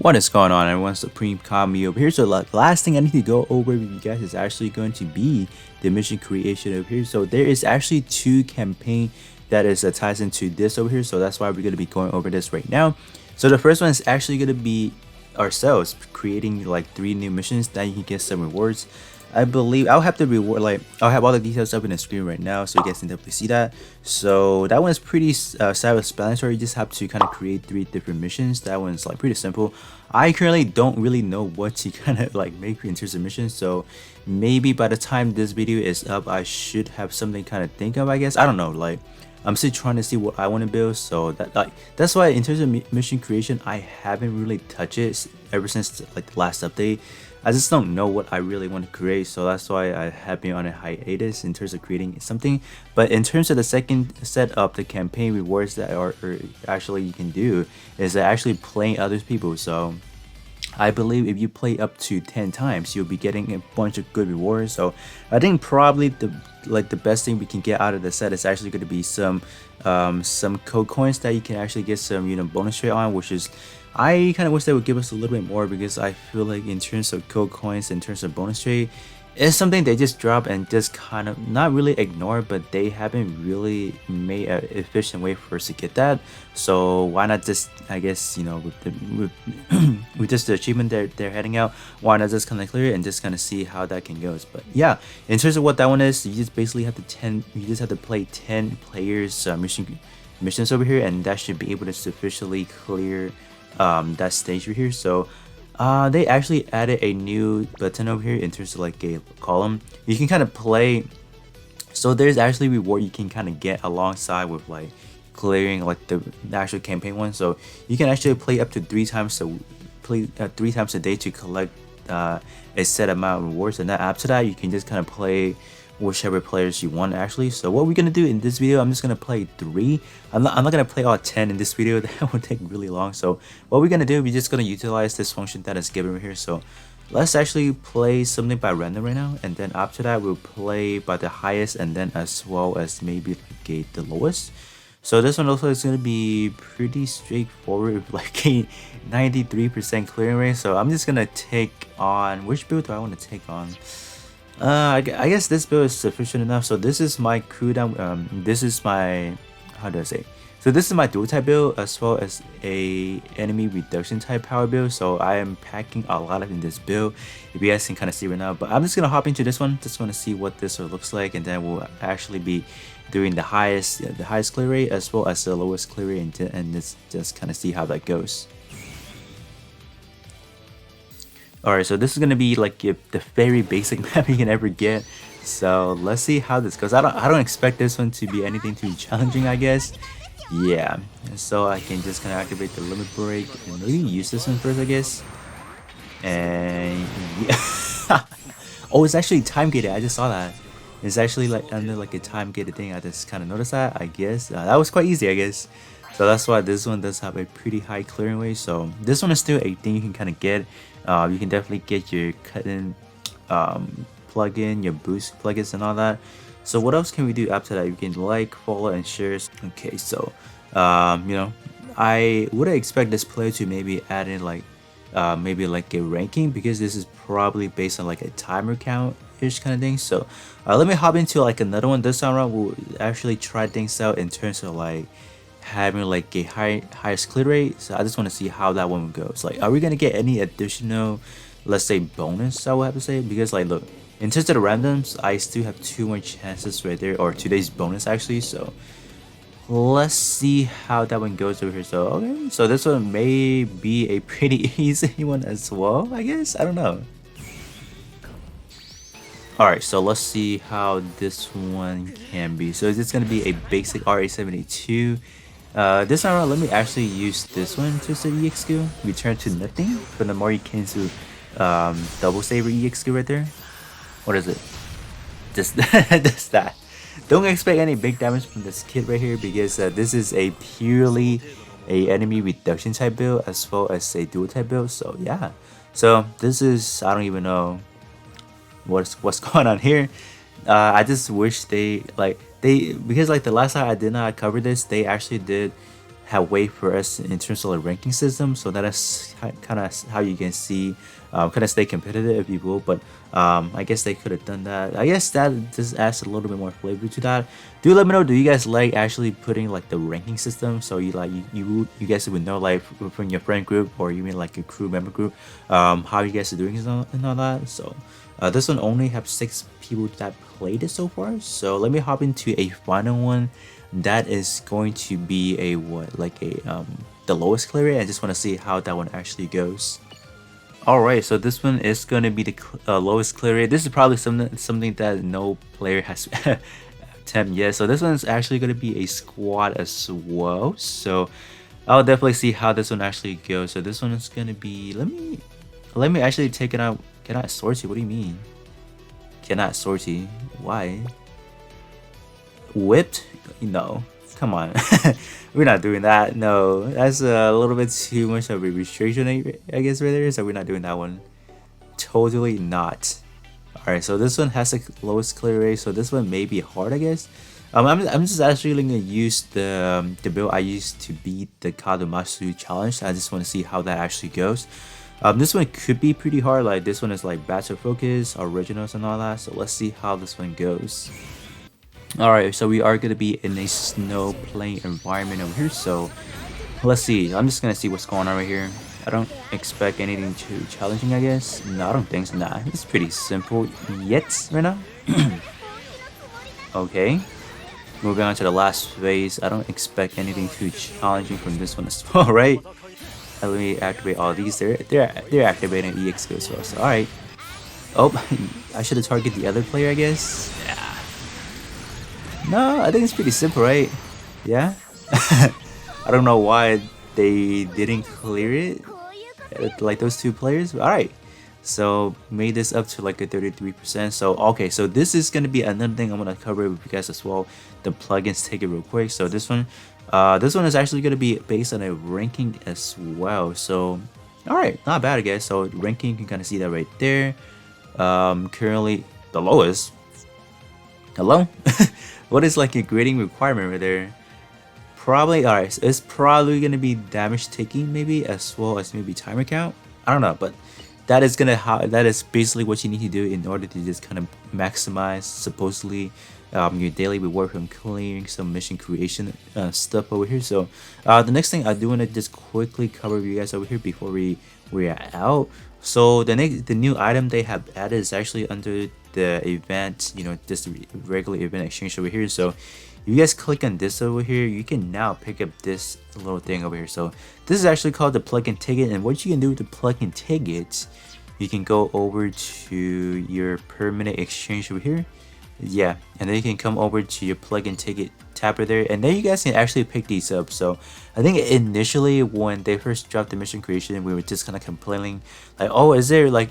What is going on, everyone? Supreme Kami over here. So last thing I need to go over with you guys is actually going to be the mission creation over here. So there is actually two campaign that is ties into this over here. So that's why we're going to be going over this right now. So the first one is actually going to be ourselves creating like 3 new missions that you can get some rewards. I believe I'll have the reward, like I'll have all the details up in the screen right now, so you guys can definitely see that. So that one is pretty self-explanatory. You just have to kind of create 3 different missions. That one's like pretty simple. I currently don't really know what to kind of like make in terms of missions, so maybe by the time this video is up, I should have something kind of think of. I guess I don't know. Like I'm still trying to see what I want to build, so that's why in terms of mission creation, I haven't really touched it ever since like the last update. I just don't know what I really want to create, so that's why I have been on a hiatus in terms of creating something. But in terms of the second set of the campaign rewards that are actually you can do is actually playing other people. So I believe if you play up to 10 times, you'll be getting a bunch of good rewards. So I think probably the best thing we can get out of the set is actually going to be some code coins that you can actually get some bonus trade on, which is I kind of wish they would give us a little bit more, because I feel like in terms of code coins, in terms of bonus trade, it's something they just drop and just kind of not really ignore, but they haven't really made an efficient way for us to get that. So why not just, I guess, with just the achievement they're heading out, why not just kind of clear it and just kind of see how that can go. But yeah, in terms of what that one is, you just basically have to play 10 players missions over here, and that should be able to sufficiently clear that stage right here. So they actually added a new button over here in terms of like a column. You can kind of play, so there's actually reward you can kind of get alongside with like clearing like the actual campaign one. So you can actually play up to 3 times a day to collect a set amount of rewards, and then after that you can just kind of play whichever players you want actually. So what we're gonna do in this video, I'm just gonna play 3. I'm not gonna play all 10 in this video. That would take really long. So what we're gonna do, we're just gonna utilize this function that is given right here. So let's actually play something by random right now, and then after that we'll play by the highest, and then as well as maybe like the lowest. So this one also is gonna be pretty straightforward with like a 93% clearing rate. So I'm just gonna take on, which build do I want to take on? I guess this build is sufficient enough. So this is my cooldown. This is my, how do I say? So this is my dual type build as well as a enemy reduction type power build. So I am packing a lot in this build, if you guys can kind of see right now. But I'm just gonna hop into this one. Just want to see what this looks like, and then we'll actually be doing the highest clear rate as well as the lowest clear rate, and just kind of see how that goes. Alright, so this is gonna be like the very basic map you can ever get. So let's see how this goes. I don't expect this one to be anything too challenging, I guess. Yeah, so I can just kind of activate the limit break and maybe use this one first, I guess. And yeah. Oh, it's actually time gated. I just saw that. It's actually like under like a time gated thing. I just kind of noticed that, I guess. That was quite easy, I guess. So that's why this one does have a pretty high clearing rate. So this one is still a thing you can kind of get. You can definitely get your cut-in plugin, your boost plugins, and all that. So what else can we do after that? You can like, follow, and share. Okay, so I would expect this player to maybe add in like maybe like a ranking, because this is probably based on like a timer count ish kind of thing. So let me hop into like another one. This time around we'll actually try things out in terms of like having like a highest clear rate. So I just want to see how that one goes. Like, are we gonna get any additional, let's say, bonus, I would have to say? Because like, look, in terms of the randoms, I still have 2 more chances right there, or today's bonus actually. So let's see how that one goes over here. So okay, so this one may be a pretty easy one as well, I guess. I don't know. Alright, so let's see how this one can be. So it's gonna be a basic RA72. This time around, let me actually use this one to set EX skill. Return to nothing from the Morikazu double saber EX skill right there. What is it? Just that. Don't expect any big damage from this kid right here, because this is a purely a enemy reduction type build as well as a dual type build. So yeah. So this is, I don't even know what's going on here. I just wish they because like the last time I did not cover this, they actually did have way for us in terms of the ranking system. So that is kind of how you can see, kind of stay competitive if you will. But I guess they could have done that. I guess that just adds a little bit more flavor to that. Do let me know. Do you guys like actually putting like the ranking system? So you like you guys would know like from your friend group or even like your crew member group, how you guys are doing and all that. So this one only have 6 people that played it so far. So let me hop into a final one. That is going to be a what, like a the lowest clear rate. I just want to see how that one actually goes. Alright, so this one is going to be the lowest clear rate. This is probably something that no player has attempted yet. So this one is actually going to be a squad as well. So I'll definitely see how this one actually goes. So this one is going to be, let me actually take it out. Cannot sortie? What do you mean? Cannot sortie? Why? Whipped? No, come on. We're not doing that. No, that's a little bit too much of a restriction, I guess, right there. So we're not doing that one. Totally not. Alright, so this one has the lowest clear rate. So this one may be hard, I guess. I'm just actually going to use the build I used to beat the Kadomasu challenge. I just want to see how that actually goes. This one could be pretty hard. Like this one is like Battle Focus, Originals, and all that. So let's see how this one goes. Alright, so we are going to be in a snow playing environment over here. So let's see. I'm just going to see what's going on right here. I don't expect anything too challenging, I guess. No, I don't think so. Nah, it's pretty simple yet right now. Okay. Moving on to the last phase. I don't expect anything too challenging from this one as well, right? Let me activate all these. They're activating EX as well. So alright. Oh, I should have targeted the other player, I guess. Yeah. No, I think it's pretty simple, right? Yeah. I don't know why they didn't clear it, like those 2 players. Alright. So made this up to like a 33%. So okay, so this is gonna be another thing I'm gonna cover with you guys as well. The plugins, take it real quick. So this one is actually gonna be based on a ranking as well. So alright, not bad, I guess. So ranking, you can kind of see that right there. Currently the lowest. Hello. What is like a grading requirement right there? Probably alright. So it's probably gonna be damage taking maybe as well as maybe timer count. I don't know, but that is basically what you need to do in order to just kind of maximize supposedly your daily reward from clearing some mission creation stuff over here. So the next thing I do want to just quickly cover with you guys over here before we are out. So the new item they have added is actually under the event, you know, just the regular event exchange over here. So if you guys click on this over here, you can now pick up this little thing over here. So this is actually called the plugin ticket, and what you can do with the plugin tickets, you can go over to your permanent exchange over here. Yeah, and then you can come over to your plugin ticket tapper there, and then you guys can actually pick these up. So I think initially when they first dropped the mission creation, we were just kind of complaining like, oh, is there like,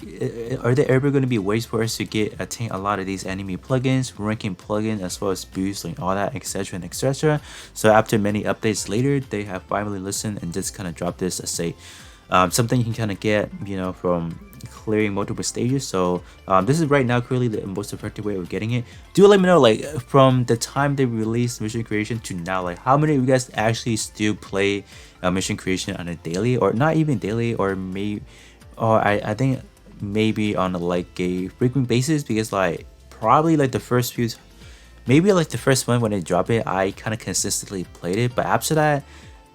are there ever going to be ways for us to attain a lot of these enemy plugins, ranking plugins, as well as boosting all that, etc and etc. So after many updates later, they have finally listened and just kind of dropped this as a something you can kind of get, you know, from clearing multiple stages. So this is right now currently the most effective way of getting it. Do let me know, like, from the time they released mission creation to now, like how many of you guys actually still play mission creation on a daily, or not even daily, or maybe, or I think maybe on like a frequent basis, because like probably like the first few, maybe like the first one when they drop it, I kind of consistently played it, but after that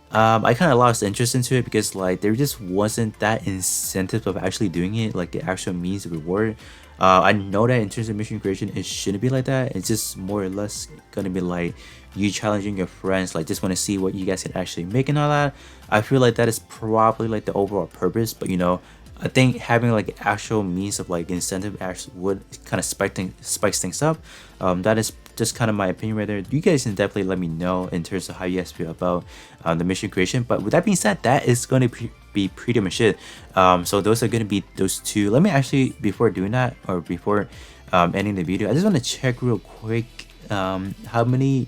I kind of lost interest into it, because like there just wasn't that incentive of actually doing it, like the actual means of reward. I know that in terms of mission creation, it shouldn't be like that. It's just more or less gonna be like you challenging your friends, like just want to see what you guys can actually make and all that. I feel like that is probably like the overall purpose, but you know, I think having like actual means of like incentive actually would kind of spikes things up. That is just kind of my opinion right there. You guys can definitely let me know in terms of how you guys feel about the mission creation. But with that being said, that is going to be pretty much it. So those are going to be those 2. Let me actually, before doing that, or before ending the video, I just want to check real quick how many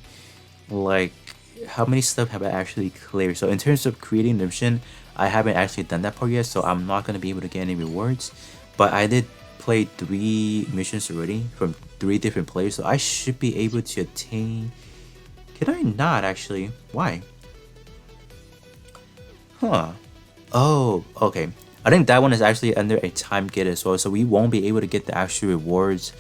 stuff have I actually cleared. So in terms of creating the mission, I haven't actually done that part yet, so I'm not going to be able to get any rewards. But I did play 3 missions already from 3 different players, so I should be able to attain. Can I not actually? Why? Huh. Oh, okay. I think that one is actually under a time gate as well, so we won't be able to get the actual rewards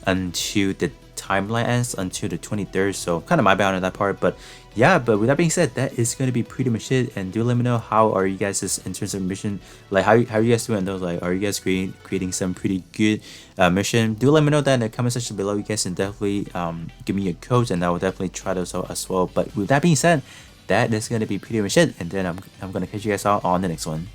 until the timeline ends until the 23rd. So kind of my bad on that part, but yeah. But with that being said, that is gonna be pretty much it. And do let me know how are you guys in terms of mission, like how are you guys doing those? Like, are you guys creating some pretty good mission? Do let me know that in the comment section below. You guys can definitely give me a code, and I will definitely try those out as well. But with that being said, that is gonna be pretty much it. And then I'm gonna catch you guys out on the next one.